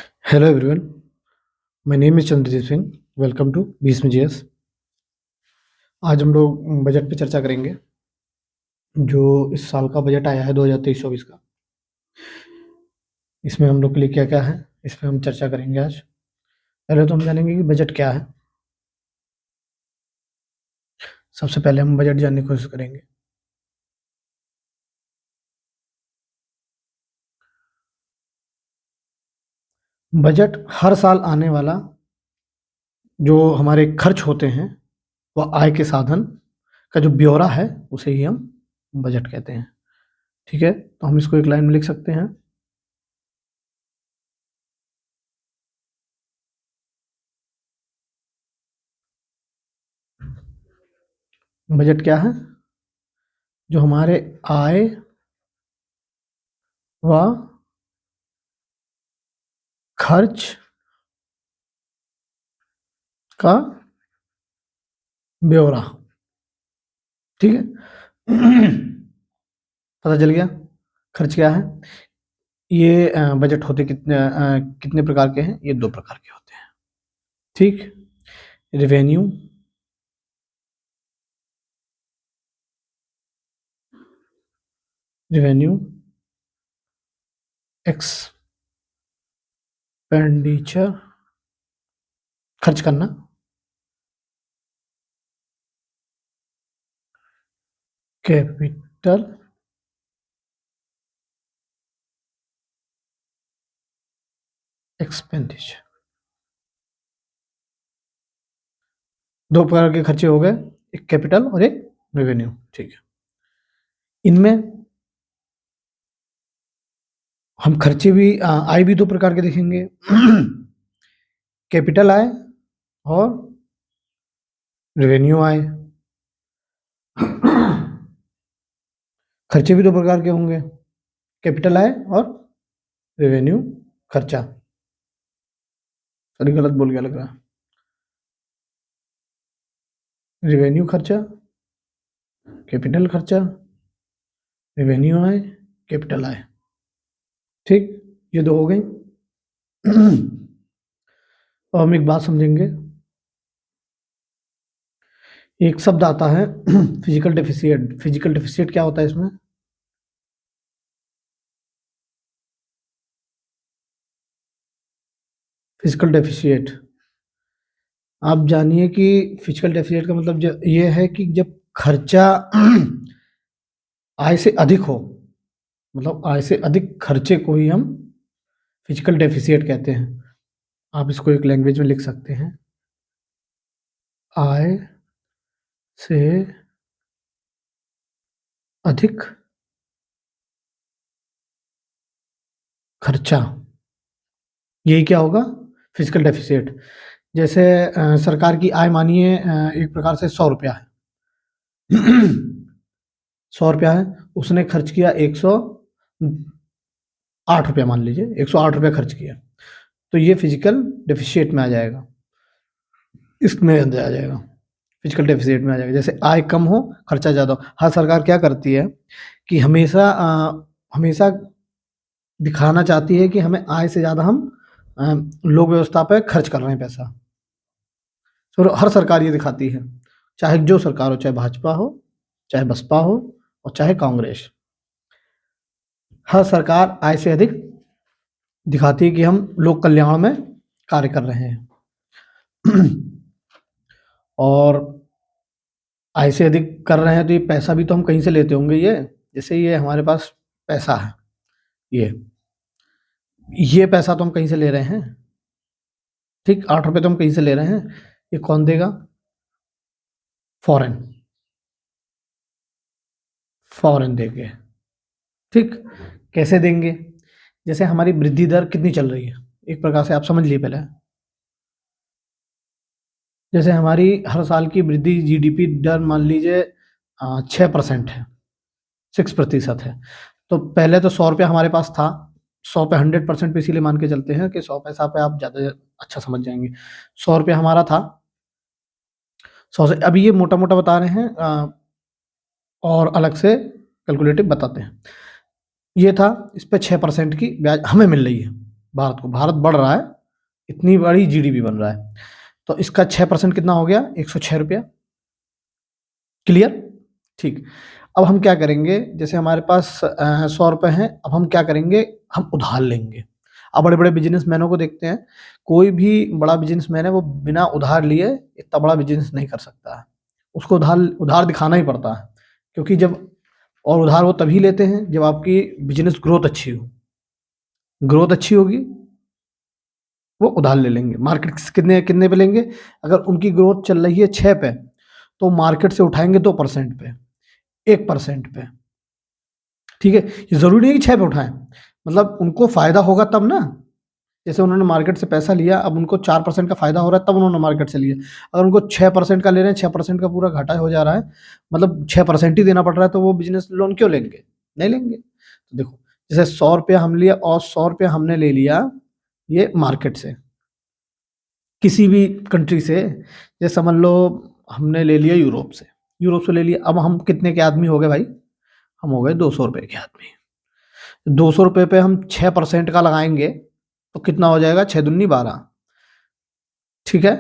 Hello everyone, my name is Chandrajit Singh. Welcome to Bhishma GS. आज हम लोग budget पे चर्चा करेंगे। जो इस साल का बजट आया है 2023-24 का, इसमें हम लोग के लिए क्या क्या है, इस पे हम चर्चा करेंगे आज। पहले तो हम जानेंगे कि बजट क्या है। सबसे पहले हम बजट जानने की कोशिश करेंगे। बजट हर साल आने वाला जो हमारे खर्च होते हैं, वह आय के साधन का जो ब्यौरा है, उसे ही हम बजट कहते हैं। ठीक है, तो हम इसको एक लाइन में लिख सकते हैं। बजट क्या है? जो हमारे आय व खर्च का ब्यौरा। ठीक है। पता चल गया खर्च क्या है। ये बजट होते कितने प्रकार के हैं? ये 2 प्रकार के होते हैं। ठीक, रेवेन्यू रेवेन्यू एक्सपेंडिचर, खर्च करना, कैपिटल एक्सपेंडिचर। 2 प्रकार के खर्चे हो गए, एक कैपिटल और एक रेवेन्यू। ठीक है, इनमें हम खर्चे भी आय भी 2 प्रकार के देखेंगे। कैपिटल आय और रेवेन्यू आय। खर्चे भी 2 प्रकार के होंगे, कैपिटल आय और रेवेन्यू खर्चा। सॉरी, गलत बोल गया लग रहा है। रेवेन्यू खर्चा, कैपिटल खर्चा, रेवेन्यू आय, कैपिटल आय। ठीक, ये 2 हो गई। अब हम एक बात समझेंगे। एक शब्द आता है फिजिकल डेफिसिएट। फिजिकल डेफिसिएट क्या होता है इसमें? फिजिकल डेफिसिएट, आप जानिए कि फिजिकल डेफिसिएट का मतलब ये है कि जब खर्चा आय से अधिक हो, मतलब आय से अधिक खर्चे को ही हम फिजिकल डेफिसिएट कहते हैं। आप इसको एक लैंग्वेज में लिख सकते हैं, आय से अधिक खर्चा, यही क्या होगा? Physical deficit. जैसे सरकार की आय मानिए एक प्रकार से 100 रुपया है। 100 रुपया है, उसने खर्च किया 108 रुपया, मान लीजिए 108 रुपया खर्च किया, तो ये फिजिकल डेफिसिएट में आ जाएगा, इसमें आ जाएगा, फिजिकल डेफिसिएट में आ जाएगा। जैसे आय कम हो, खर्चा ज़्यादा हो। हर सरकार क्या करती है कि हमेशा हमेशा दिखाना चाहती है कि हमें आय से ज़्यादा हम लोक व्यवस्था पे खर्च कर रहे हैं पैसा। तो हर सरकार ये दिखाती है, चाहे जो सरकार हो, चाहे भाजपा हो, चाहे बसपा हो और चाहे कांग्रेस। हर सरकार आय से अधिक दिखाती है कि हम लोक कल्याण में कार्य कर रहे हैं। और आय से अधिक कर रहे हैं तो ये पैसा भी तो हम कहीं से लेते होंगे। ये जैसे ये हमारे पास पैसा है, ये पैसा तो हम कहीं से ले रहे हैं। ठीक, 8 रुपए तो हम कहीं से ले रहे हैं, ये कौन देगा? फॉरेन, फॉरेन देंगे। ठीक, कैसे देंगे? जैसे हमारी वृद्धि दर कितनी चल रही है, एक प्रकार से आप समझ लिए पहले। जैसे हमारी हर साल की वृद्धि जीडीपी दर मान लीजिए 6% है, 6% है। तो पहले तो 100 रुपया हमारे पास था, 100 पे 100% पे इसीलिए मान के चलते हैं कि 100 पैसा पे आप ज़्यादा अच्छा समझ जाएँगे। 100 रुपया हमारा था, 100 से अभी ये मोटा-मोटा बता रहे हैं, और अलग से कैलकुलेटिव बताते हैं। ये था, इस पे 6% की ब्याज हमें मिल रही है। भारत को, भारत बढ़ रहा है, इतनी बड़ी जीडीपी बन रहा है, तो इसका 6% कितना हो गया, 106 रुपया। क्लियर? ठीक। अब हम क्या करेंगे, जैसे हमारे पास 100 रुपए हैं, अब हम क्या करेंगे, हम उधार लेंगे। अब बड़े बड़े बिजनेसमैनों को देखते हैं, कोई भी बड़ा बिजनेसमैन है वो बिना उधार लिए इतना बड़ा बिजनेस नहीं कर सकता है, उसको उधार उधार दिखाना ही पड़ता है, क्योंकि जब, और उधार वो तभी लेते हैं जब आपकी बिजनेस ग्रोथ अच्छी हो, ग्रोथ अच्छी होगी वो उधार ले लेंगे। मार्केट कितने कितने पे लेंगे, अगर उनकी ग्रोथ चल रही है 6 पे, तो मार्केट से उठाएंगे 2% पे, 1% पे। ठीक है, ये जरूरी नहीं कि 6 पे उठाएं, मतलब उनको फायदा होगा तब ना, जैसे उन्होंने मार्केट से पैसा लिया, अब उनको 4% का फायदा हो रहा है तब उन्होंने मार्केट से लिया। अगर उनको 6% का ले रहे हैं, 6% का पूरा घाटा हो जा रहा है, मतलब 6% ही देना पड़ रहा है, तो वो बिजनेस लोन क्यों लेंगे, नहीं लेंगे। तो देखो, जैसे 100 रुपया हम लिया और 100 रुपया हमने ले लिया ये मार्केट से, किसी भी कंट्री से, जैसे समझ लो हमने ले लिया यूरोप से, यूरोप से ले लिया। अब हम कितने के आदमी हो गए भाई, हम हो गए 200 रुपये के आदमी। 200 रुपये पे हम 6% का लगाएंगे तो कितना हो जाएगा, 6 दूनी 12। ठीक है,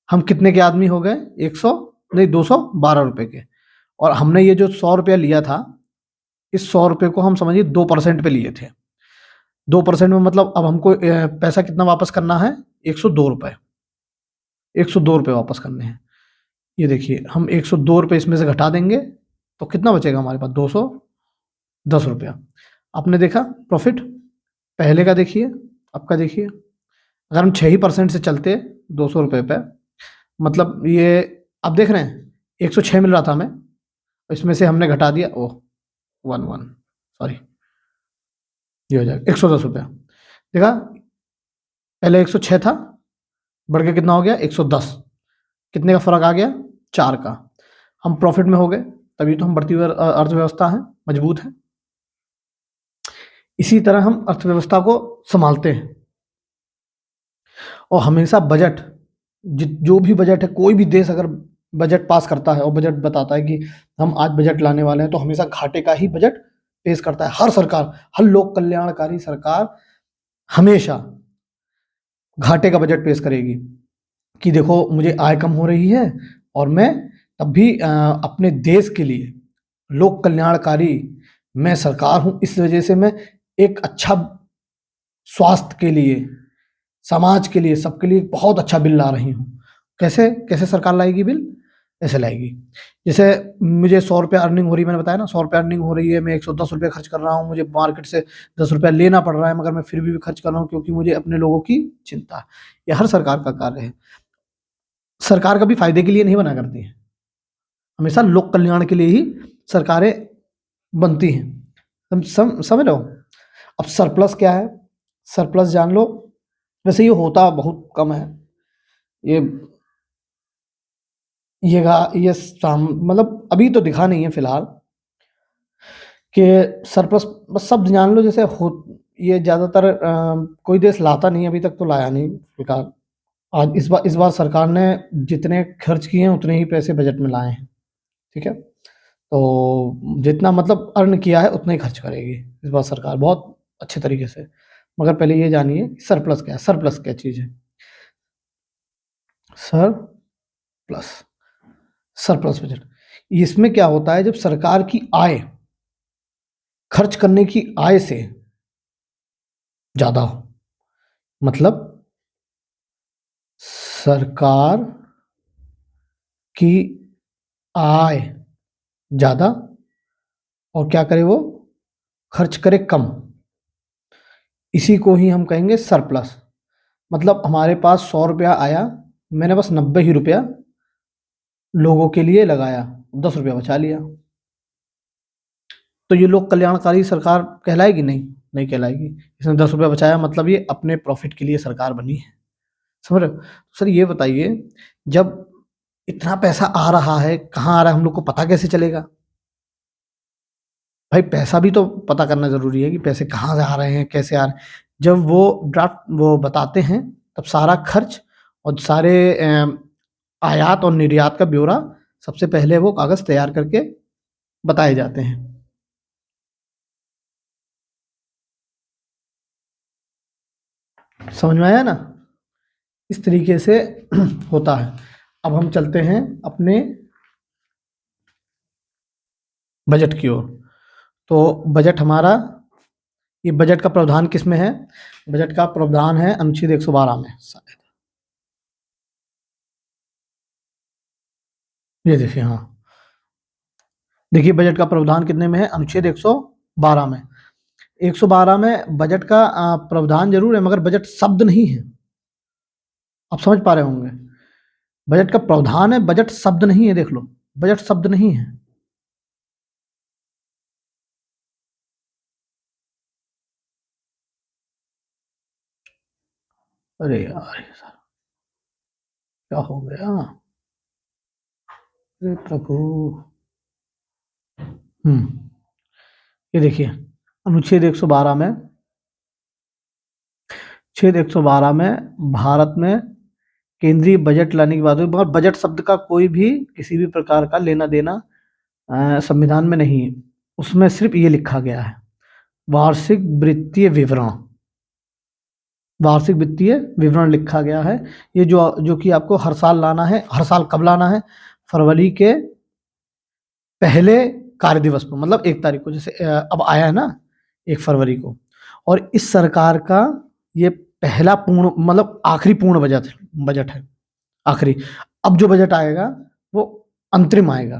हम कितने के आदमी हो गए, 100 नहीं 212 रुपये के। और हमने ये जो 100 रुपया लिया था, इस 100 रुपये को हम समझिए 2% पे लिए थे। 2% में मतलब अब हमको पैसा कितना वापस करना है, 102 रुपये, 102 रुपये वापस करने हैं। ये देखिए, हम 102 रुपये इसमें से घटा देंगे तो कितना बचेगा हमारे पास, 210 रुपया। आपने देखा प्रॉफिट, पहले का देखिए, अब का देखिए। अगर हम 6% से चलते 200 रुपये पे, मतलब ये, आप देख रहे हैं 106 मिल रहा था हमें, इसमें से हमने घटा दिया, ओह 11, सॉरी, ये हो जाएगा 110 रुपया। देखा, पहले 106 था, बढ़ के कितना हो गया, 110। कितने का फर्क आ गया, 4 का। हम प्रॉफिट में हो गए, तभी तो हम बढ़ती हुई अर्थव्यवस्था है, मजबूत है। इसी तरह हम अर्थव्यवस्था को संभालते हैं। और हमेशा बजट, जो भी बजट है, कोई भी देश अगर बजट पास करता है और बजट बताता है कि हम आज बजट लाने वाले हैं, तो हमेशा घाटे का ही बजट पेश करता है। हर सरकार, हर लोक कल्याणकारी सरकार हमेशा घाटे का बजट पेश करेगी कि देखो मुझे आय कम हो रही है और मैं तब भी अपने देश के लिए लोक कल्याणकारी मैं सरकार हूं, इस वजह से मैं एक अच्छा स्वास्थ्य के लिए, समाज के लिए, सबके लिए बहुत अच्छा बिल ला रही हूँ। कैसे कैसे सरकार लाएगी बिल, ऐसे लाएगी, जैसे मुझे 100 रुपया अर्निंग हो रही है, मैंने बताया ना 100 रुपया अर्निंग हो रही है, मैं 110 रुपये खर्च कर रहा हूँ, मुझे मार्केट से 10 रुपया लेना पड़ रहा है, मगर मैं फिर भी खर्च कर रहा हूँ क्योंकि मुझे अपने लोगों की चिंता है। यह हर सरकार का कार्य है। सरकार कभी फायदे के लिए नहीं बना करती है, हमेशा लोक कल्याण के लिए ही सरकारें बनती हैं। समझ लो। अब सरप्लस क्या है, सरप्लस जान लो, वैसे ये होता बहुत कम है, ये मतलब अभी तो दिखा नहीं है फिलहाल कि सरप्लस, बस शब्द जान लो, जैसे हो, ये ज़्यादातर कोई देश लाता नहीं, अभी तक तो लाया नहीं फिलहाल। आज इस बार सरकार ने जितने खर्च किए हैं उतने ही पैसे बजट में लाए हैं। ठीक है, तो जितना मतलब अर्न किया है उतना ही खर्च करेगी इस बार सरकार, बहुत अच्छे तरीके से। मगर पहले ये जानिए सरप्लस क्या है, सरप्लस क्या चीज़ है। सरप्लस, सरप्लस बजट, इसमें क्या होता है, जब सरकार की आय खर्च करने की आय से ज्यादा हो, मतलब सरकार की आय ज्यादा और क्या करे वो, खर्च करे कम, इसी को ही हम कहेंगे सरप्लस। मतलब हमारे पास 100 रुपया आया, मैंने बस 90 ही रुपया लोगों के लिए लगाया, 10 रुपया बचा लिया, तो ये लोक कल्याणकारी सरकार कहलाएगी, नहीं, नहीं कहलाएगी। इसने 10 रुपया बचाया, मतलब ये अपने प्रॉफिट के लिए सरकार बनी है। समझ रहे हो। सर ये बताइए, जब इतना पैसा आ रहा है, कहाँ आ रहा है, हम लोग को पता कैसे चलेगा। भाई पैसा भी तो पता करना जरूरी है कि पैसे कहाँ से आ रहे हैं, कैसे आ रहे हैं। जब वो ड्राफ्ट वो बताते हैं, तब सारा खर्च और सारे आयात और निर्यात का ब्यौरा सबसे पहले वो कागज तैयार करके बताए जाते हैं। समझ में आया ना? इस तरीके से होता है। अब हम चलते हैं अपने बजट की ओर। तो बजट हमारा, ये बजट का प्रावधान किस में है? बजट का प्रावधान है अनुच्छेद 112 में शायद। ये देखिए, हाँ, देखिए बजट का प्रावधान कितने में है? अनुच्छेद 112 में। 112 में बजट का प्रावधान जरूर है, मगर बजट शब्द नहीं है। आप समझ पा रहे होंगे, बजट का प्रावधान है, बजट शब्द नहीं है। देख लो, बजट शब्द नहीं है। अरे यार, ये साला क्या हो गया? अरे प्रभु। ये देखिए, अनुच्छेद 112 में, छेद 112 में भारत में केंद्रीय बजट लाने की बात हुई, मगर बजट शब्द का कोई भी किसी भी प्रकार का लेना देना संविधान में नहीं है। उसमें सिर्फ ये लिखा गया है, वार्षिक वित्तीय विवरण। वार्षिक वित्तीय विवरण लिखा गया है। ये जो कि आपको हर साल लाना है। हर साल कब लाना है? फरवरी के पहले कार्य दिवस पर, मतलब 1 तारीख को। जैसे अब आया है ना 1 फरवरी को, और इस सरकार का ये पहला पूर्ण, मतलब आखिरी पूर्ण बजट है, आखिरी। अब जो बजट आएगा वो अंतरिम आएगा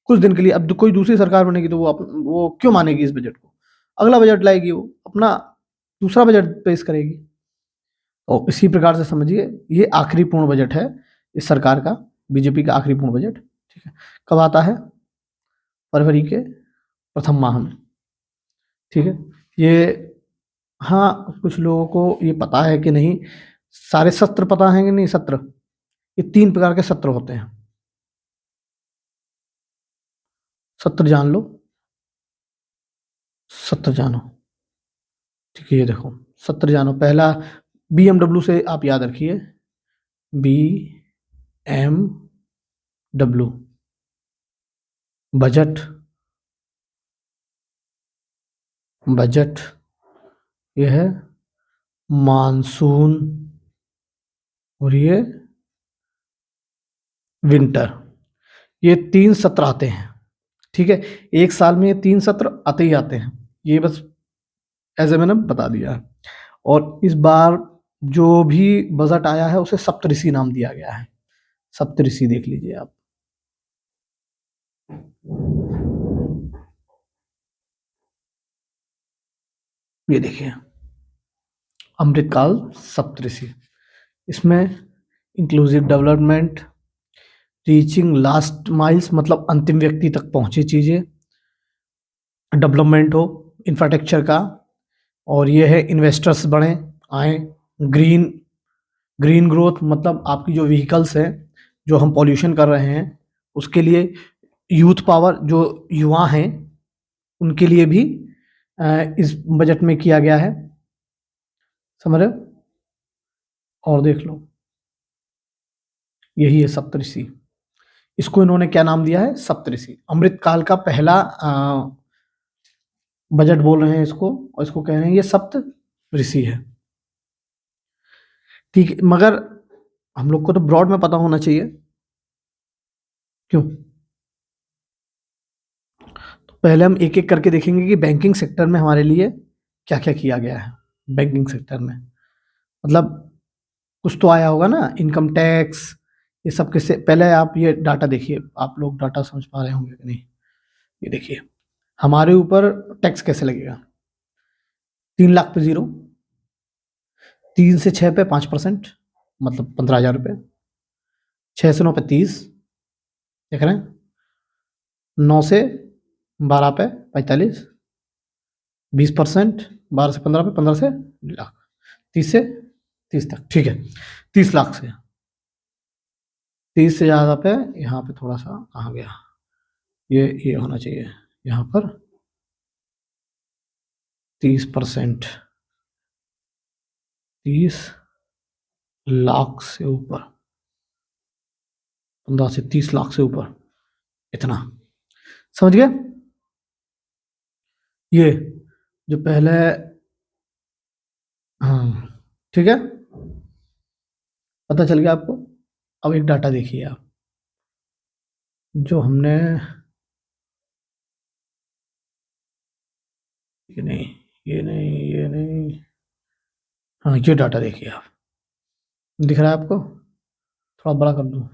कुछ दिन के लिए। अब कोई दूसरी सरकार बनेगी तो वो क्यों मानेगी इस बजट को? अगला बजट लाएगी, वो अपना दूसरा बजट पेश करेगी। और इसी प्रकार से समझिए, ये आखिरी पूर्ण बजट है इस सरकार का, बीजेपी का आखिरी पूर्ण बजट। ठीक है, कब आता है? फरवरी के प्रथम माह में। ठीक है, ये, हाँ, कुछ लोगों को ये पता है कि नहीं, सारे सत्र पता है कि नहीं? सत्र, ये 3 प्रकार के सत्र होते हैं। सत्र जान लो, सत्र जानो। ठीक है, ये देखो, सत्र जानो। पहला BMW से आप याद रखिए, BMW, बजट। बजट ये है मानसून, और ये विंटर। ये 3 सत्र आते हैं। ठीक है, एक साल में ये 3 सत्र आते ही आते हैं। ये बस ऐसे मैंने बता दिया है। और इस बार जो भी बजट आया है उसे सप्तऋषि नाम दिया गया है। सप्तऋषि देख लीजिए आप। ये देखिए, अमृतकाल सप्तऋषि। इसमें inclusive development, reaching last miles, मतलब अंतिम व्यक्ति तक पहुंचे चीजें, डेवलपमेंट हो इंफ्रास्ट्रक्चर का, और ये है इन्वेस्टर्स बढ़े आए, ग्रीन ग्रीन ग्रोथ, मतलब आपकी जो व्हीकल्स हैं, जो हम पॉल्यूशन कर रहे हैं उसके लिए यूथ पावर, जो युवा हैं उनके लिए भी इस बजट में किया गया है। समझ रहे हो? और देख लो, यही है सप्तऋषि। इसको इन्होंने क्या नाम दिया है? सप्तऋषि। अमृतकाल का पहला बजट बोल रहे हैं इसको, और इसको कह रहे हैं ये सप्त ऋषि है। ठीक है, मगर हम लोग को तो ब्रॉड में पता होना चाहिए। क्यों? तो पहले हम एक एक करके देखेंगे कि बैंकिंग सेक्टर में हमारे लिए क्या क्या किया गया है। बैंकिंग सेक्टर में मतलब कुछ तो आया होगा ना, इनकम टैक्स, ये सब किससे। पहले आप ये डाटा देखिए, आप लोग डाटा समझ पा रहे होंगे कि नहीं। ये देखिए, हमारे ऊपर टैक्स कैसे लगेगा। 3 लाख पे 0, 3 से 6 पे 5%, मतलब 15,000 रुपये। 6 से 9 पे 30, देख रहे हैं। 9 से 12 पे 45, 20%। 12 से 15 पे, 15 से लाख, 30 से 30 तक। ठीक है, 30 लाख से 30 से ज़्यादा पे, यहाँ पे थोड़ा सा कहाँ गया, ये होना चाहिए यहाँ पर 30%। 30 लाख से ऊपर, 15 से 30 लाख से ऊपर, इतना। समझ गए? ये जो पहले, हाँ ठीक है, पता चल गया आपको। अब एक डाटा देखिए आप, जो हमने, ये नहीं, ये नहीं, ये नहीं, हाँ ये डाटा देखिए आप, दिख रहा है आपको? थोड़ा बड़ा कर दूं?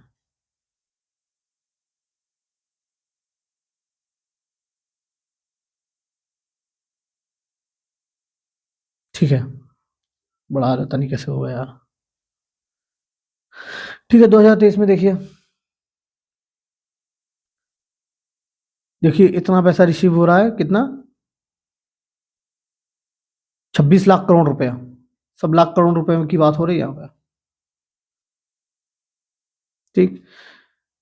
ठीक है, बड़ा पता नहीं कैसे हुआ यार। ठीक है, 2023 में देखिए, देखिए इतना पैसा रिसीव हो रहा है, कितना? 26 लाख करोड़ रुपया। सब लाख करोड़ रुपए की बात हो रही है यहाँ पे। ठीक,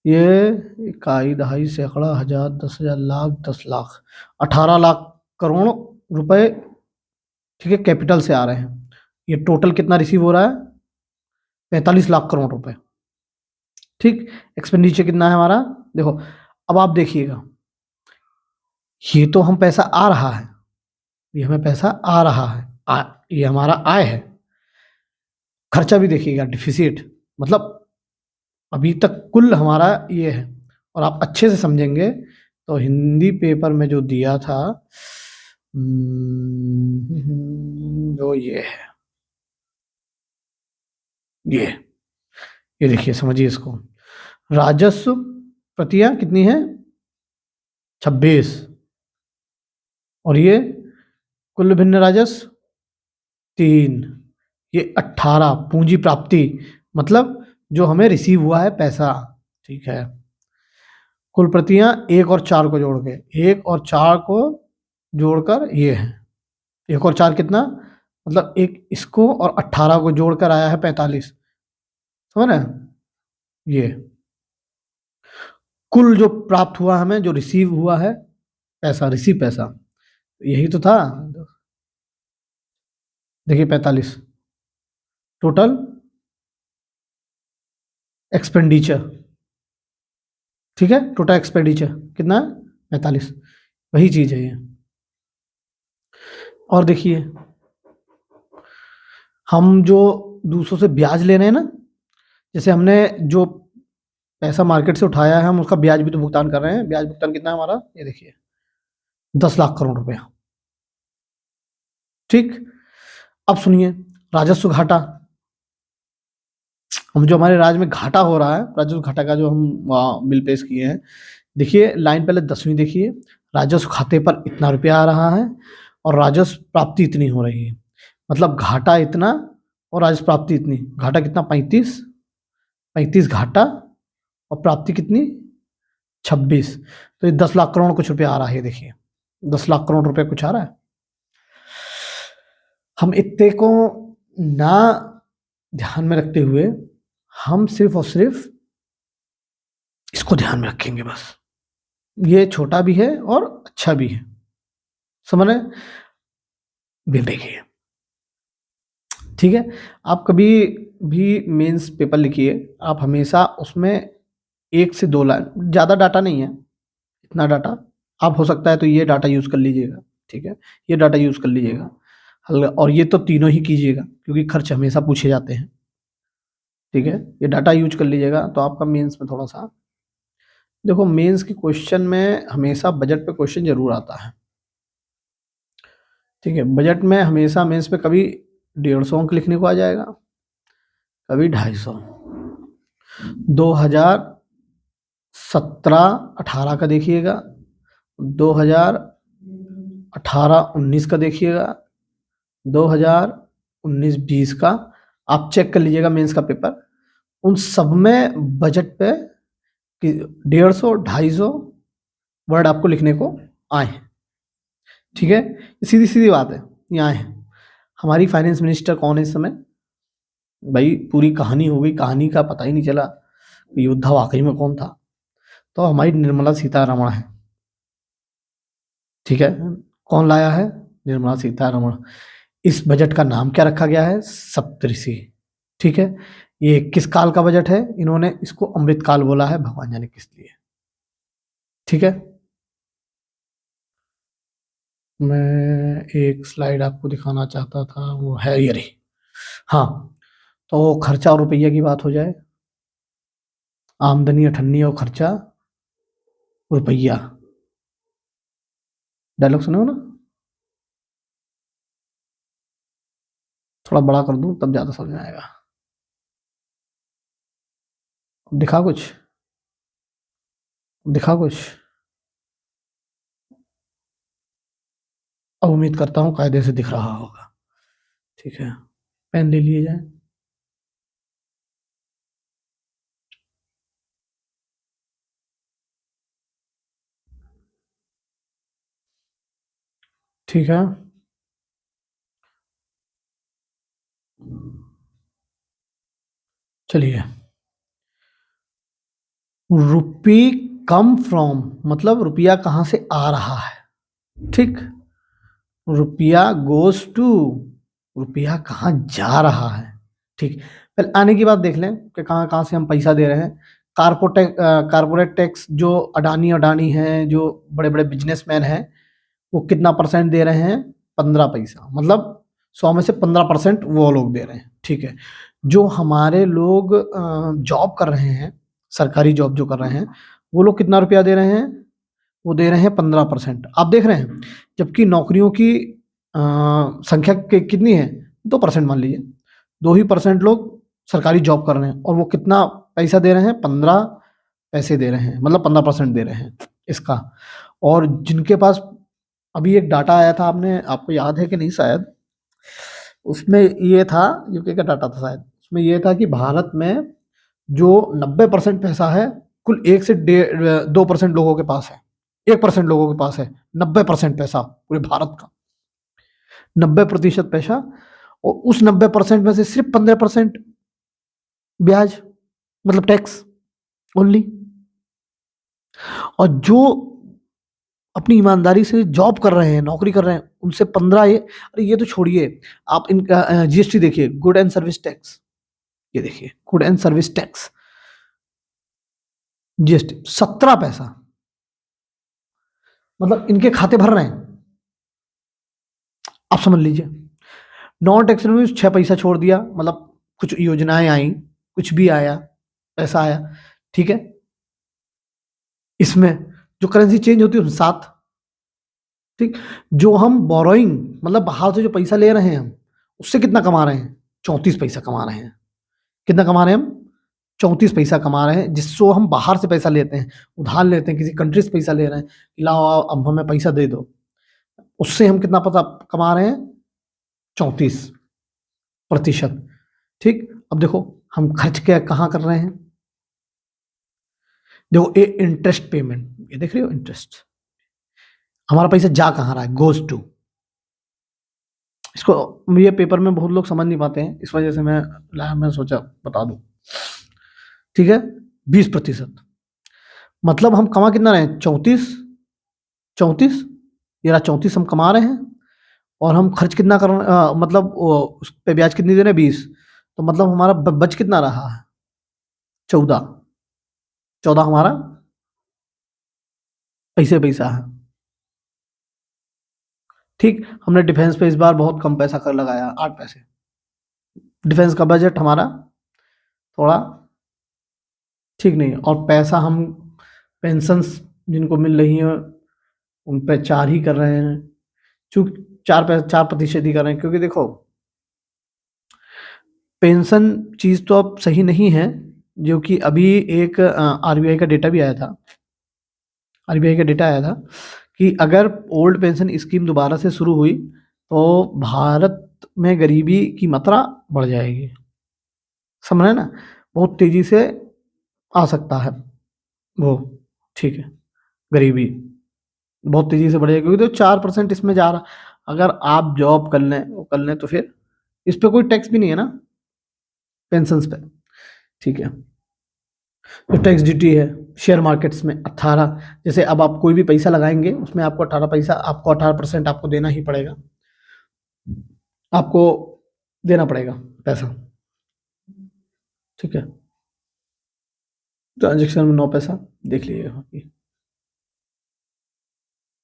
ये इकाई, दहाई, सैकड़ा, हजार, 10,000, लाख, 10 लाख, 18 लाख करोड़ रुपए, ठीक है, कैपिटल से आ रहे हैं। ये टोटल कितना रिसीव हो रहा है? 45 लाख करोड़ रुपए। ठीक, एक्सपेंडिचर कितना है हमारा? देखो, अब आप देखिएगा, ये तो हम पैसा आ रहा है, ये हमें पैसा आ रहा है, ये हमारा आय है। खर्चा भी देखिएगा, डिफिसिट, मतलब अभी तक कुल हमारा ये है। और आप अच्छे से समझेंगे तो हिंदी पेपर में जो दिया था, जो ये है, ये देखिए, समझिए इसको। राजस्व प्रतियां कितनी है? 26। और ये कुल भिन्न राजस्व 3। ये 18 पूंजी प्राप्ति, मतलब जो हमें रिसीव हुआ है पैसा। ठीक है, कुल प्रतियां 1 और 4 को जोड़ के, 1 और 4 को जोड़कर ये है, 1 और 4 कितना, मतलब एक इसको और 18 को जोड़कर आया है 45। समझ रहे हैं? ये कुल जो प्राप्त हुआ हमें, जो रिसीव हुआ है पैसा, रिसीव पैसा, यही तो था। देखिए 45 टोटल एक्सपेंडिचर। ठीक है, टोटल एक्सपेंडिचर कितना है? 45। वही चीज है ये। और देखिए, हम जो दूसरों से ब्याज ले रहे हैं ना, जैसे हमने जो पैसा मार्केट से उठाया है, हम उसका ब्याज भी तो भुगतान कर रहे हैं। ब्याज भुगतान कितना है हमारा? ये देखिए, 10 लाख करोड़ रुपया। ठीक, अब सुनिए, राजस्व घाटा। हम जो हमारे राज्य में घाटा हो रहा है, राजस्व घाटा का जो हम बिल पेश किए हैं, देखिए लाइन पहले 10वीं देखिए, राजस्व खाते पर इतना रुपया आ रहा है और राजस्व प्राप्ति इतनी हो रही है, मतलब घाटा इतना और राजस्व प्राप्ति इतनी। घाटा कितना? 35, 35 घाटा, और प्राप्ति कितनी? 26। तो ये 10 लाख करोड़ कुछ रुपया आ रहा है, देखिए 10 लाख करोड़ रुपया कुछ आ रहा है। हम इतने को ना ध्यान में रखते हुए, हम सिर्फ और सिर्फ इसको ध्यान में रखेंगे बस। ये छोटा भी है और अच्छा भी है, समझ रहे हैं? देखिए, ठीक है, आप कभी भी मेंस पेपर लिखिए, आप हमेशा उसमें 1 से 2 लाइन, ज़्यादा डाटा नहीं है, इतना डाटा आप हो सकता है तो ये डाटा यूज़ कर लीजिएगा। ठीक है, ये डाटा यूज़ कर लीजिएगा, और ये तो तीनों ही कीजिएगा क्योंकि खर्च हमेशा पूछे जाते हैं। ठीक है, ये डाटा यूज कर लीजिएगा तो आपका मेंस में थोड़ा सा, देखो मेंस के क्वेश्चन में हमेशा बजट पे क्वेश्चन जरूर आता है। ठीक है, बजट में हमेशा मेंस पे कभी 150 अंक लिखने को आ जाएगा, कभी 250। 2017-18 का देखिएगा, 2018-19 का देखिएगा, 2019-20 का आप चेक कर लीजिएगा मेंस का पेपर। उन सब में बजट पे 150-250 वर्ड आपको लिखने को आए हैं। ठीक है, सीधी सीधी बात है, ये आए हैं। हमारी फाइनेंस मिनिस्टर कौन है इस समय? भाई पूरी कहानी हो गई, कहानी का पता ही नहीं चला योद्धा वाकई में कौन था। तो हमारी निर्मला सीतारमण है। ठीक है, कौन लाया है? निर्मला सीतारमण। इस बजट का नाम क्या रखा गया है? सप्तऋषि। ठीक है, ये किस काल का बजट है? इन्होंने इसको अमृत काल बोला है, भगवान जाने किस लिए। ठीक है, मैं एक स्लाइड आपको दिखाना चाहता था, वो है ये रही। हाँ, तो खर्चा और रुपया की बात हो जाए, आमदनी अठन्नी और खर्चा रुपया। डायलॉग सुने हो ना? थोड़ा बड़ा कर दूं तब ज्यादा समझ में आएगा। दिखा कुछ, दिखा कुछ। अब उम्मीद करता हूँ कायदे से दिख रहा होगा। ठीक है, पेन ले लिए जाए। ठीक है, चलिए। रुपी कम फ्रॉम, मतलब रुपया कहाँ से आ रहा है। ठीक, रुपया गोज टू, रुपया कहाँ जा रहा है। ठीक, पहले आने की बात देख लें कि कहाँ कहाँ से हम पैसा दे रहे हैं। कारपोरेट टैक्स जो अडानी अडानी हैं, जो बड़े बड़े बिजनेसमैन हैं, वो कितना परसेंट दे रहे हैं? 15 पैसा। मतलब 100 में से 15% वो लोग दे रहे हैं। ठीक है, जो हमारे लोग जॉब कर रहे हैं, सरकारी जॉब जो कर रहे हैं, वो लोग कितना रुपया दे रहे हैं? वो दे रहे हैं 15%। आप देख रहे हैं, जबकि नौकरियों की संख्या कितनी है? 2% मान लीजिए, 2 ही % लोग सरकारी जॉब कर रहे हैं, और वो कितना पैसा दे रहे हैं? 15 पैसे दे रहे हैं, मतलब 15% दे रहे हैं इसका। और जिनके पास, अभी एक डाटा आया था, आपने, आपको याद है कि नहीं शायद, उसमें ये था, यूके का डाटा था शायद, उसमें ये था कि भारत में जो 90% पैसा है, कुल 1 से 2% लोगों के पास है। 1% लोगों के पास है 90% पैसा पूरे भारत का। 90% पैसा, और उस 90% में से सिर्फ 15% ब्याज, मतलब टैक्स ओनली। और जो अपनी ईमानदारी से जॉब कर रहे हैं, नौकरी कर रहे हैं, उनसे 15, ये, अरे ये तो छोड़िए, आप इनका जीएसटी देखिए, गुड एंड सर्विस टैक्स। ये देखिए, good and service tax, GST 17 पैसा, मतलब इनके खाते भर रहे हैं। आप समझ लीजिए, नॉन टैक्स में 6 पैसा छोड़ दिया, मतलब कुछ योजनाएं आई, कुछ भी आया, पैसा आया। ठीक है, इसमें जो करेंसी चेंज होती है उसमें 7। ठीक, जो हम बोरोइंग, मतलब बाहर से जो पैसा ले रहे हैं हम, उससे कितना कमा रहे हैं? 34 पैसा कमा रहे हैं। कितना कमा रहे हैं हम? 34 पैसा कमा रहे हैं, जिसको हम बाहर से पैसा लेते हैं, उधार लेते हैं, किसी कंट्री से पैसा ले रहे हैं कि लाओ आओ, अब हमें पैसा दे दो, उससे हम कितना पता कमा रहे हैं? 34%। ठीक, अब देखो हम खर्च क्या कहाँ कर रहे हैं। देखो, ये इंटरेस्ट पेमेंट, ये देख रहे हो, इंटरेस्ट, हमारा पैसा जा कहाँ रहा है? Goes to. इसको ये पेपर में बहुत लोग समझ नहीं पाते हैं, इस वजह से मैं सोचा बता दूं। ठीक है, 20%, मतलब हम कमा कितना रहे हैं? 34, ये रहा 34 हम कमा रहे हैं, और हम खर्च कितना कर रहे हैं, मतलब उस पे ब्याज कितनी दे रहे हैं? 20। तो मतलब हमारा बच कितना रहा है? 14। 14 हमारा पैसे पैसा है। ठीक, हमने डिफेंस पे इस बार बहुत कम पैसा कर लगाया, 8 पैसे। डिफेंस का बजट हमारा थोड़ा ठीक नहीं है, और पैसा हम पेंशन्स जिनको मिल रही है उन पे 4 ही कर रहे हैं, चूंकि 4% ही कर रहे हैं, क्योंकि देखो पेंशन चीज़ तो अब सही नहीं है। जो कि अभी एक आरबीआई का डेटा भी आया था, आरबीआई का डेटा आया था कि अगर ओल्ड पेंशन स्कीम दोबारा से शुरू हुई तो भारत में गरीबी की मात्रा बढ़ जाएगी। समझ रहे हैं ना, बहुत तेजी से आ सकता है वो। ठीक है, गरीबी बहुत तेजी से बढ़ेगी, क्योंकि तो 4% इसमें जा रहा। अगर आप जॉब कर लें, वो कर लें, तो फिर इस पे कोई टैक्स भी नहीं है ना, पेंशन पे। ठीक है, तो टैक्स ड्यूटी है शेयर मार्केट्स में 18, जैसे अब आप कोई भी पैसा लगाएंगे उसमें आपको 18 पैसा, आपको 18% आपको देना ही पड़ेगा, आपको देना पड़ेगा पैसा। ठीक है, ट्रांजेक्शन में 9 पैसा, देख लीजिएगा।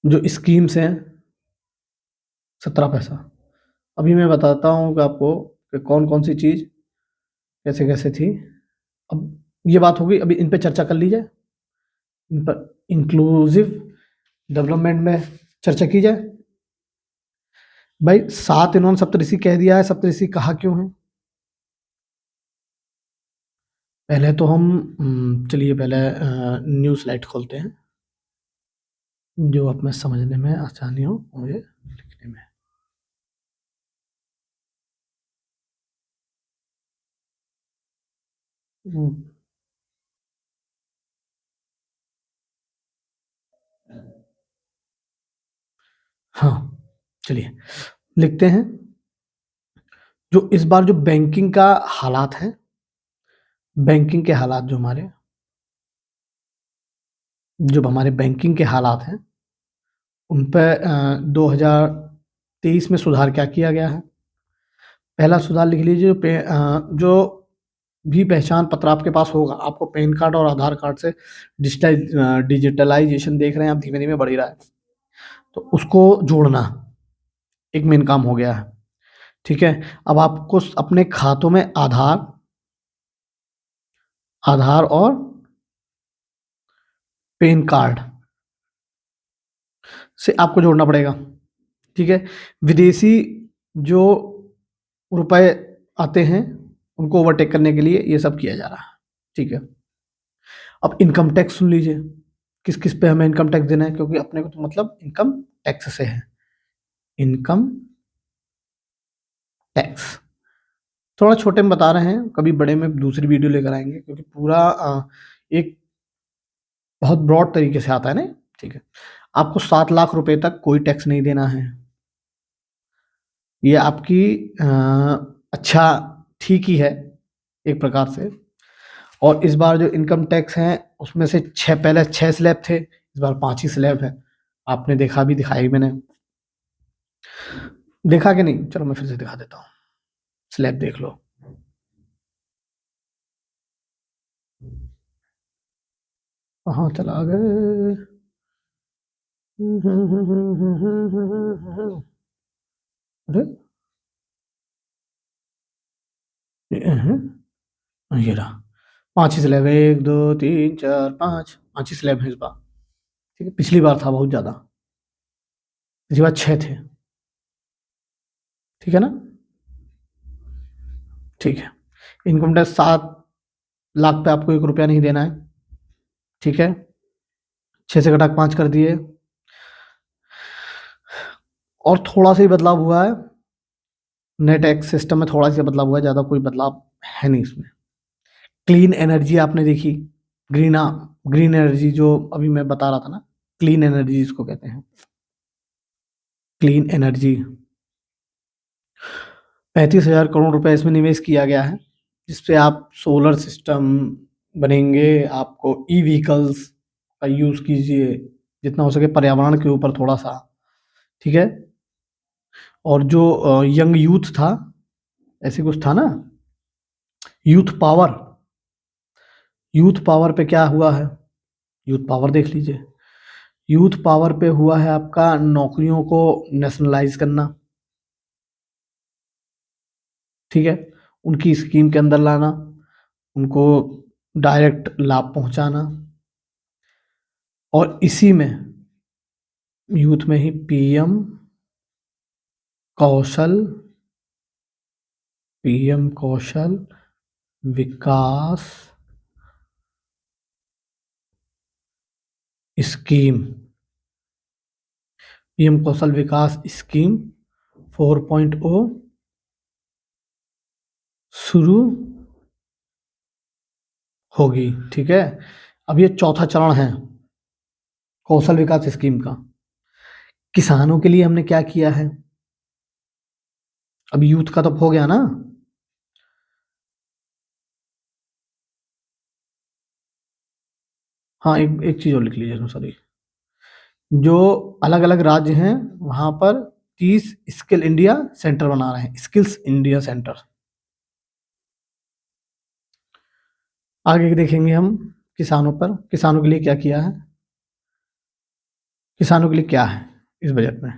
जो स्कीम्स हैं 17 पैसा। अभी मैं बताता हूँ कि आपको कि कौन-कौन सी चीज़ कैसे-कैसे थी। अब ये बात हो गई, अभी इन पे चर्चा कर ली जाए। इन पर इंक्लूसिव डेवलपमेंट में चर्चा की जाए। भाई 7 इन्होंने सप्तऋषि कह दिया है, सप्तऋषि कहा क्यों है? पहले तो हम चलिए पहले न्यू स्लाइड खोलते हैं, जो अब मैं समझने में आसानी हो मुझे लिखने में। हाँ, चलिए लिखते हैं। जो इस बार जो बैंकिंग का हालात है, बैंकिंग के हालात जो हमारे बैंकिंग के हालात हैं, उन पे 2023 में सुधार क्या किया गया है? पहला सुधार लिख लीजिए, जो भी पहचान पत्र आपके पास होगा, आपको पैन कार्ड और आधार कार्ड से डिजिटलाइजेशन देख रहे हैं आप, धीमे-धीमे बढ़ ही रहा है। तो उसको जोड़ना एक मेन काम हो गया है, ठीक है? अब आपको अपने खातों में आधार और पैन कार्ड से आपको जोड़ना पड़ेगा, ठीक है? विदेशी जो रुपए आते हैं, उनको ओवरटेक करने के लिए ये सब किया जा रहा है, ठीक है? अब इनकम टैक्स सुन लीजिए, किस-किस पे हमें इनकम टैक्स देना है, क्योंकि अपने को तो मतलब इनकम टैक्स से है। इनकम टैक्स थोड़ा छोटे में बता रहे हैं, कभी बड़े में दूसरी वीडियो लेकर आएँगे, क्योंकि पूरा एक बहुत ब्रॉड तरीके से आता है ना, ठीक है? आपको 7 लाख रुपए तक कोई टैक्स नहीं देना है। ये आपकी अच्छा ठीक ही है एक प्रकार से। और इस बार जो इनकम टैक्स है, उसमें से 6 पहले 6 स्लैब थे, इस बार 5 ही स्लैब है। आपने देखा भी, दिखाई मैंने। देखा कि नहीं? चलो मैं फिर से दिखा देता हूँ। स्लैब देख लो। कहाँ चला गए? अरे! ये रहा। 5 ही स्लैब है, 1, 2, 3, 4, 5 ही स्लैब है इस बार, ठीक है? पिछली बार था बहुत ज़्यादा, पिछली बार 6 थे, ठीक है ना? ठीक है। इनकम टैक्स 7 लाख पे आपको 1 रुपया नहीं देना है, ठीक है? 6 से घटा के 5 कर दिए। और थोड़ा-सा ही बदलाव हुआ है, नए टैक्स सिस्टम में थोड़ा-सा बदलाव हुआ है, ज़्यादा कोई बदलाव है नहीं इसमें। क्लीन एनर्जी आपने देखी, ग्रीन एनर्जी जो अभी मैं बता रहा था ना, क्लीन एनर्जी जिसको कहते हैं। क्लीन एनर्जी 35,000 करोड़ रुपए इसमें निवेश किया गया है, जिसपे आप सोलर सिस्टम बनेंगे, आपको ई-व्हीकल्स का यूज़ कीजिए, जितना हो सके पर्यावरण के ऊपर थोड़ा-सा, ठीक है? और जो यंग यूथ था, ऐसे कुछ था ना, यूथ पावर पे क्या हुआ है? यूथ पावर देख लीजिए। यूथ पावर पे हुआ है आपका नौकरियों को नेशनलाइज़ करना, ठीक है? उनकी स्कीम के अंदर लाना, उनको डायरेक्ट लाभ पहुँचाना, और इसी में यूथ में ही कौशल पीएम कौशल विकास स्कीम, पीएम कौशल विकास स्कीम 4.0 शुरू होगी, ठीक है? अब ये चौथा चरण है कौशल विकास स्कीम का। किसानों के लिए हमने क्या किया है? अब यूथ का तो हो गया ना? हाँ, एक चीज़ और लिख लीजिए इसमें, सॉरी। जो अलग-अलग राज्य हैं, वहाँ पर 30 स्किल इंडिया सेंटर बना रहे हैं, स्किल्स इंडिया सेंटर। आगे देखेंगे हम किसानों पर, किसानों के लिए क्या किया है? किसानों के लिए क्या है इस बजट में?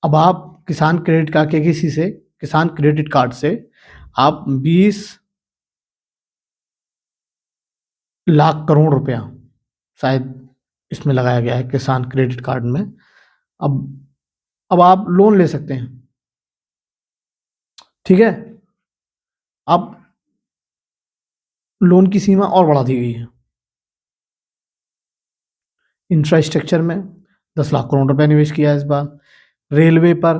अब आप किसान क्रेडिट कार्ड से आप 20 लाख करोड़ रुपया शायद इसमें लगाया गया है किसान क्रेडिट कार्ड में। अब आप लोन ले सकते हैं, ठीक है। अब लोन की सीमा और बढ़ा दी गई है। इंफ्रास्ट्रक्चर में 10 लाख करोड़ रुपया निवेश किया है इस बार। रेलवे पर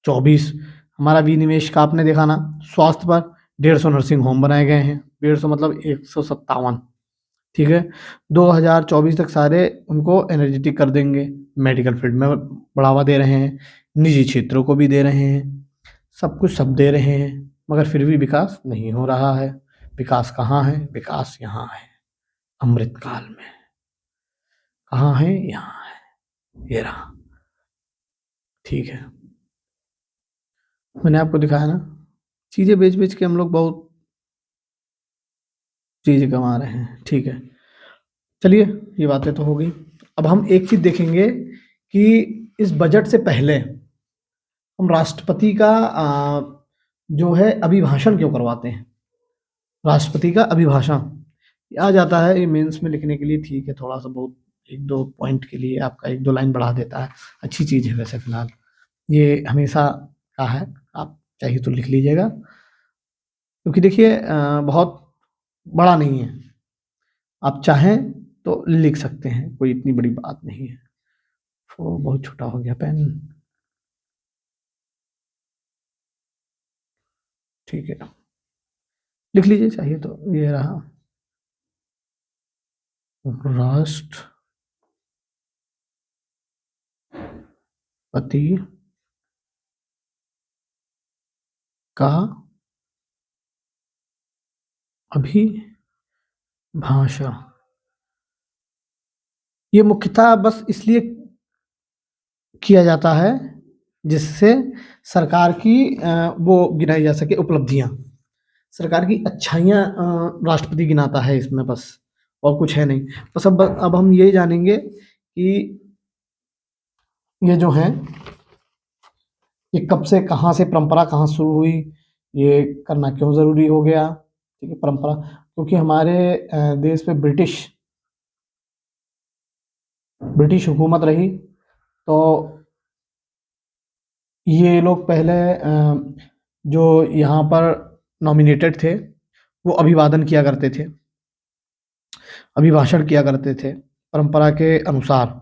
24, हमारा विनिवेश का आपने देखा ना। स्वास्थ्य पर 150 नर्सिंग होम बनाए गए हैं, 150 मतलब 157, ठीक है। 2024 तक सारे उनको एनर्जेटिक कर देंगे। मेडिकल फील्ड में बढ़ावा दे रहे हैं, निजी क्षेत्रों को भी दे रहे हैं, सब कुछ सब दे रहे हैं, मगर फिर भी विकास नहीं हो रहा है। विकास कहाँ है? विकास यहाँ है, अमृतकाल में। कहाँ है? यहाँ है, ये रहा, ठीक है। मैंने आपको दिखाया ना, चीज़ें बेच बेच के हम लोग बहुत चीज़ें कमा रहे हैं, ठीक है। चलिए, ये बातें तो हो गई। अब हम एक चीज़ देखेंगे कि इस बजट से पहले हम राष्ट्रपति का जो है अभिभाषण क्यों करवाते हैं। राष्ट्रपति का अभिभाषण आ जाता है ये मेंस में लिखने के लिए, ठीक है, थोड़ा सा बहुत 1-2 पॉइंट के लिए आपका 1-2 लाइन बढ़ा देता है, अच्छी चीज़ है वैसे फिलहाल, ये हमेशा का है, आप चाहिए तो लिख लीजिएगा, क्योंकि देखिए बहुत बड़ा नहीं है, आप चाहें तो लिख सकते हैं, कोई इतनी बड़ी बात नहीं है। वो बहुत छोटा हो गया पेन, ठीक है, लिख लीजिए चाहिए तो। ये रहा, राष्ट्रपति का अभिभाषण। ये मुख्यतः बस इसलिए किया जाता है जिससे सरकार की वो गिनाई जा सके उपलब्धियां, सरकार की अच्छाइयाँ राष्ट्रपति गिनाता है इसमें, बस और कुछ है नहीं। बस अब हम ये जानेंगे कि ये जो है, ये कब से, कहाँ से परंपरा कहाँ शुरू हुई, ये करना क्यों ज़रूरी हो गया, ठीक है। परंपरा क्योंकि हमारे देश पे ब्रिटिश हुकूमत रही, तो ये लोग पहले जो यहाँ पर नॉमिनेटेड थे वो अभिवादन किया करते थे, अभिभाषण किया करते थे परंपरा के अनुसार।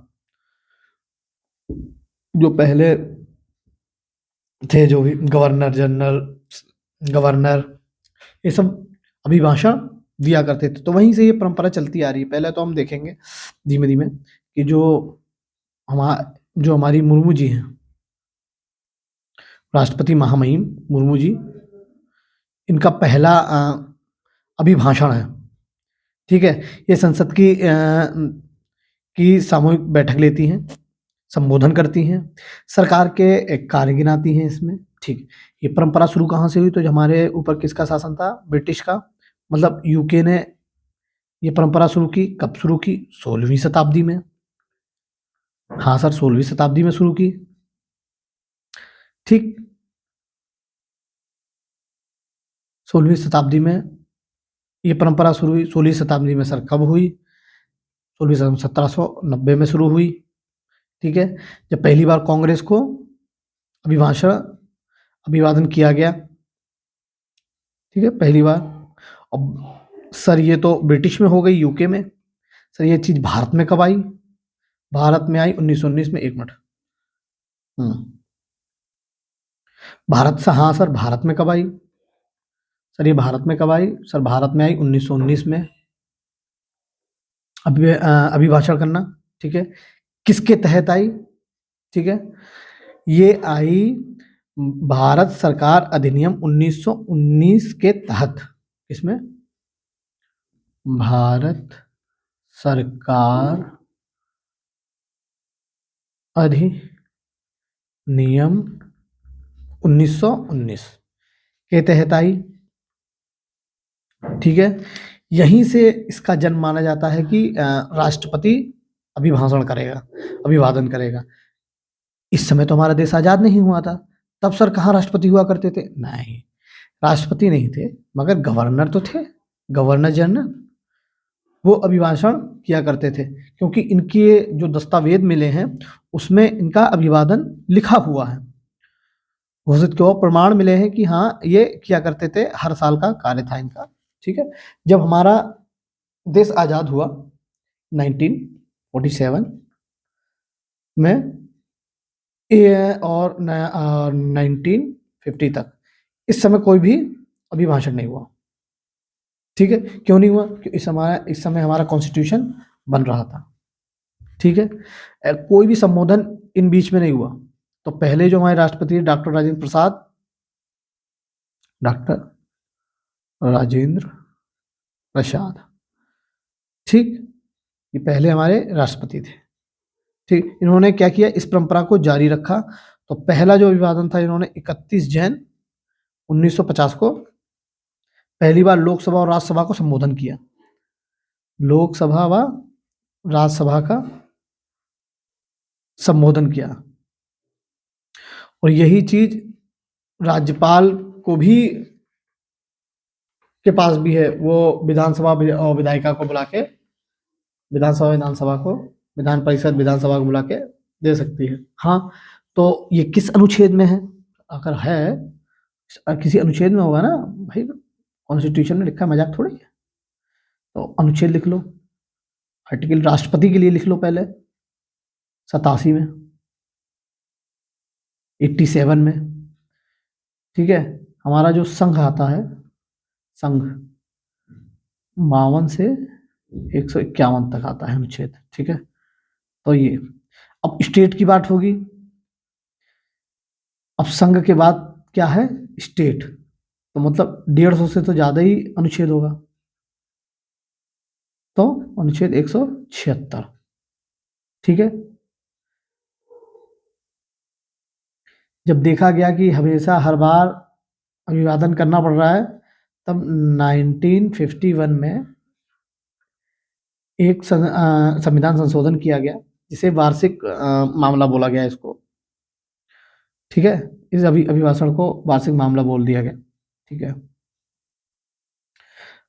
जो पहले थे, जो भी गवर्नर जनरल, गवर्नर, ये सब अभिभाषण दिया करते थे, तो वहीं से ये परंपरा चलती आ रही है। पहले तो हम देखेंगे धीमे धीमे कि जो हमारी मुर्मू जी हैं, राष्ट्रपति महामहिम मुर्मू जी, इनका पहला अभिभाषण है, ठीक है। ये संसद की सामूहिक बैठक लेती हैं, संबोधन करती हैं, सरकार के कार्य गिनाती हैं इसमें, ठीक। ये परंपरा शुरू कहाँ से हुई? तो जो हमारे ऊपर किसका शासन था? ब्रिटिश का, मतलब यूके ने ये परंपरा शुरू की। कब शुरू की? 16वीं शताब्दी में। हाँ सर, 16वीं शताब्दी में शुरू की, ठीक। 16वीं शताब्दी में ये परंपरा शुरू हुई। 16वीं शताब्दी में सर कब हुई? 16वीं शताब्दी 1790 में शुरू हुई, ठीक है, जब पहली बार कांग्रेस को अभिवादन किया गया, ठीक है, पहली बार। अब सर ये तो ब्रिटिश में हो गई, यूके में। सर ये चीज़ भारत में कब आई? भारत में आई 1919 में। 1 मिनट, भारत से, हाँ सर, भारत में कब आई? सर ये भारत में कब आई? सर भारत में आई 1919 में। अभिभाषण करना, ठीक है, किसके तहत आई? ठीक है, ये आई भारत सरकार अधिनियम 1919 के तहत। इसमें भारत सरकार अधिनियम 1919 के तहत आई, ठीक है। यहीं से इसका जन्म माना जाता है कि राष्ट्रपति अभिभाषण करेगा, अभिवादन करेगा। इस समय तो हमारा देश आज़ाद नहीं हुआ था, तब सर कहाँ राष्ट्रपति हुआ करते थे? नहीं, राष्ट्रपति नहीं थे मगर गवर्नर तो थे, गवर्नर जनरल। वो अभिभाषण किया करते थे, क्योंकि इनके जो दस्तावेज मिले हैं उसमें इनका अभिवादन लिखा हुआ है, घोषित किया हुआ प्रमाण मिले हैं कि हाँ ये किया करते थे, हर साल का कार्य था इनका। ठीक है, जब हमारा देश आज़ाद हुआ 1947 में और 1950 तक, इस समय कोई भी अभिभाषण नहीं हुआ। ठीक है, क्यों नहीं हुआ? कि इस समय हमारा कॉन्स्टिट्यूशन बन रहा था। ठीक है, कोई भी संबोधन इन बीच में नहीं हुआ। तो पहले जो हमारे राष्ट्रपति डॉक्टर राजेंद्र प्रसाद, ठीक, ये पहले हमारे राष्ट्रपति थे। ठीक, इन्होंने क्या किया, इस परंपरा को जारी रखा। तो पहला जो अभिवादन था, इन्होंने 31 जैन 1950 को पहली बार लोकसभा और राज्यसभा को संबोधन किया। लोकसभा व राज्यसभा का संबोधन किया। और यही चीज राज्यपाल को भी के पास भी है, वो विधानसभा और विधायिका को बुला के, विधानसभा को, विधान परिषद विधानसभा को बुला के दे सकती है। हाँ, तो ये किस अनुच्छेद में है? अगर है किसी अनुच्छेद में होगा ना भाई, कॉन्स्टिट्यूशन में लिखा है, मजाक थोड़ी है। तो अनुच्छेद लिख लो, आर्टिकल राष्ट्रपति के लिए लिख लो पहले 87 में, 87 में। ठीक है, हमारा जो संघ आता है, संघ 52 से 151 तक आता है अनुच्छेद। ठीक है, तो ये अब स्टेट की बात होगी। अब संघ के बाद क्या है? स्टेट। तो मतलब 150 से तो ज्यादा ही अनुच्छेद होगा। तो अनुच्छेद 176। ठीक है, जब देखा गया कि हमेशा हर बार अभिवादन करना पड़ रहा है, तब 1951 में एक संविधान संशोधन किया गया, जिसे वार्षिक मामला बोला गया इसको। ठीक है, इस अभिभाषण को वार्षिक मामला बोल दिया गया। ठीक है,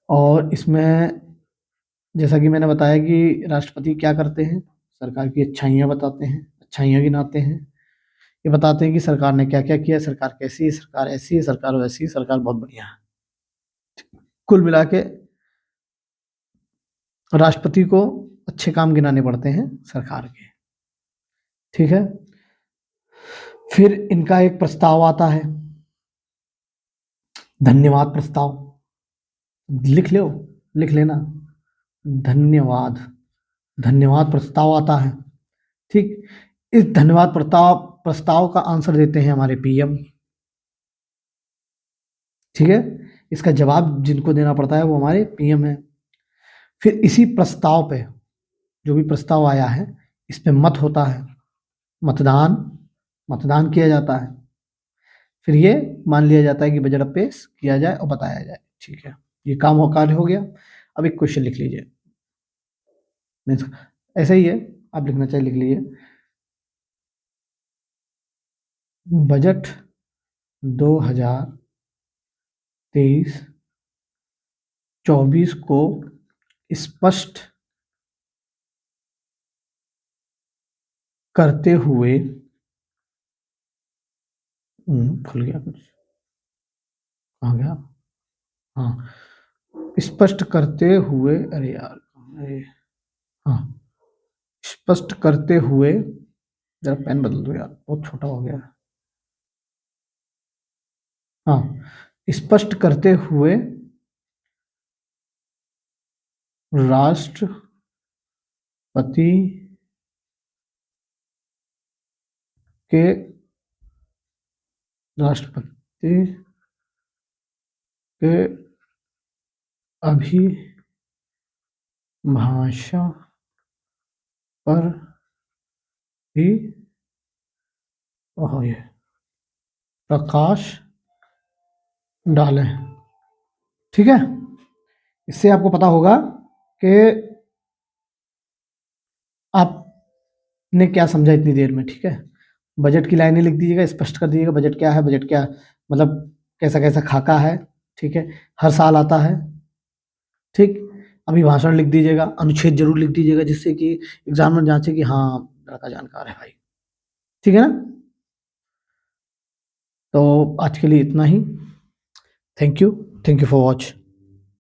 और इसमें जैसा कि मैंने बताया कि राष्ट्रपति क्या करते हैं, सरकार की अच्छाइयाँ बताते हैं, अच्छाइयाँ गिनाते हैं, ये बताते हैं कि सरकार ने क्या क्या किया, सरकार कैसी है, सरकार ऐसी है, सरकार वैसी है, सरकार बहुत बढ़िया है। कुल मिला के राष्ट्रपति को अच्छे काम गिनाने पड़ते हैं सरकार के। ठीक है, फिर इनका एक प्रस्ताव आता है, धन्यवाद प्रस्ताव। लिख लेना, धन्यवाद, धन्यवाद प्रस्ताव आता है। ठीक, इस धन्यवाद प्रस्ताव का आंसर देते हैं हमारे पीएम। ठीक है, इसका जवाब जिनको देना पड़ता है वो हमारे पीएम है। फिर इसी प्रस्ताव पे, जो भी प्रस्ताव आया है, इस पे मत होता है, मतदान किया जाता है। फिर ये मान लिया जाता है कि बजट पेश किया जाए और बताया जाए। ठीक है, ये कार्य हो गया। अब एक क्वेश्चन लिख लीजिए, ऐसा ही है, आप लिखना चाहिए, लिख लीजिए, बजट 2023-24 को स्पष्ट करते हुए, खुल गया कुछ, कहाँ गया? हाँ, स्पष्ट करते हुए, अरे यार, हाँ, स्पष्ट करते हुए, जरा पेन बदल दो यार, बहुत छोटा हो गया। हाँ, स्पष्ट करते हुए राष्ट्रपति के अभिभाषण पर भी ये प्रकाश डालें। ठीक है, इससे आपको पता होगा कि आपने क्या समझा इतनी देर में। ठीक है, बजट की लाइनें लिख दीजिएगा, स्पष्ट कर दीजिएगा बजट क्या है, बजट क्या मतलब कैसा कैसा खाका है, ठीक है, हर साल आता है, ठीक। अभिभाषण लिख दीजिएगा, अनुच्छेद जरूर लिख दीजिएगा, जिससे कि एग्जाम में जांचे कि हाँ लड़का जानकार है भाई, ठीक है ना। तो आज के लिए इतना ही। Thank you for watch.